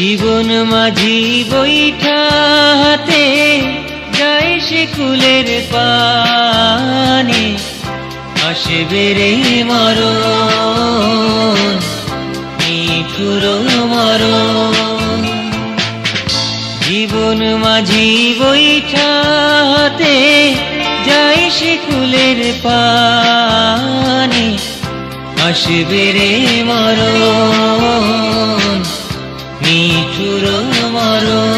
জীবন মাঝি বৈঠা হাতে যায় সে কুলের পানে, আসবে রে মরণ, নিঠুর মরণ। জীবন মাঝি বৈঠা হাতে যায় সে কুলের পানে, আসবে রে মরণ, নিঠুর মরণ।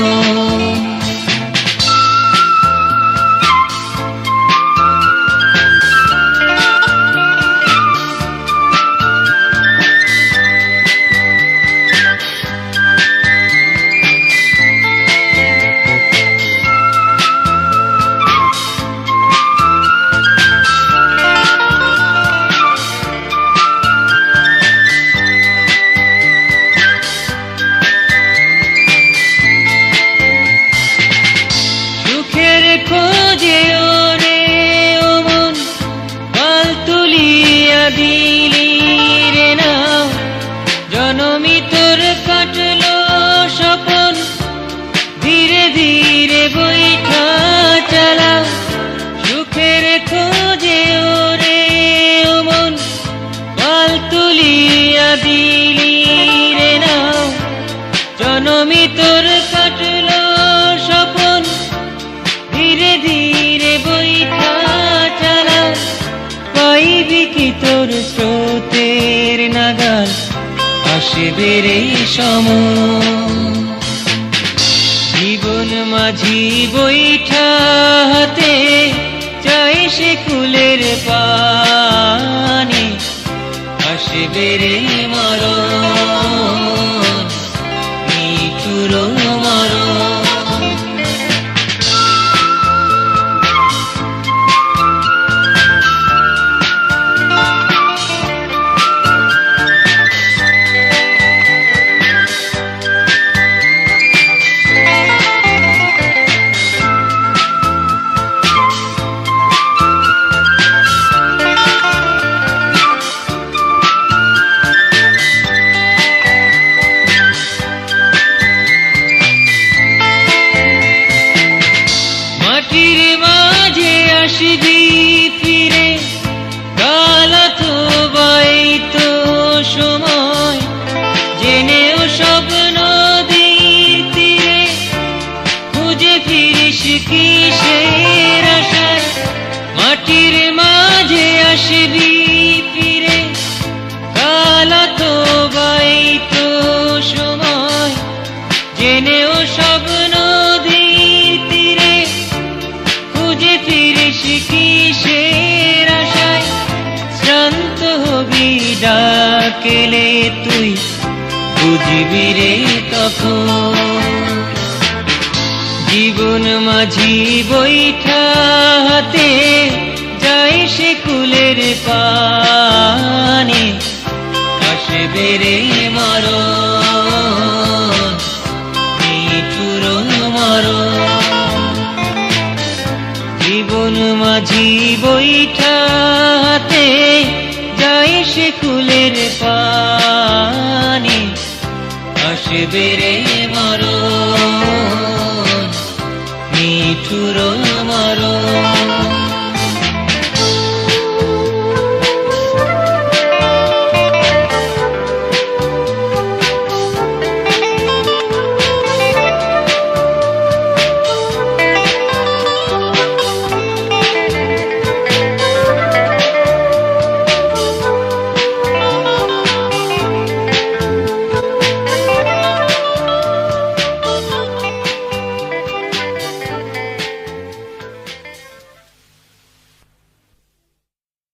খোঁজে ওরে ও মন, পাল তুলিয়া দিলি রে নাও, জনমি তোর কাটলো স্বপন, ধীরে ধীরে বৈঠা চালাও। সুখের খোঁজে ওরে ও মন, পাল তুলিয়া দিলি রে নাও, জনমি তোর কাটলো স্বপন, ধীরে ধীরে বৈঠা চালা। পাইবি কি তোর স্রোতের নাগাল, আসবে রে সময়। জীবন মাঝি বৈঠা হাতে যায় সে কুলের পানে, আসবে রে মরণ, নিঠুর মরণ। মাটির মাঝে আসবি ফিরে, কাল অথবা এই তো সময়, জেনেও সব নদীর তীরে, খুঁজে ফিরিস কিসের আশায়। মাটির মাঝে আসবি ফিরে, কাল অথবা এই তো সময়, জেনেও সব নদীর তীরে, খুঁজে ফিরিস কিসের আশায়। শ্রান্ত হবি ডাকেলে তুই, বুঝবি রে তখন। জীবন মাঝি বৈঠা হাতে যায় সে কুলের পানে, আসবে রে মরণ, নিঠুর মরণ। জীবন মাঝি বৈঠা হাতে যায় সে কুলের পানে, আসবে রে মরণ, নিঠুর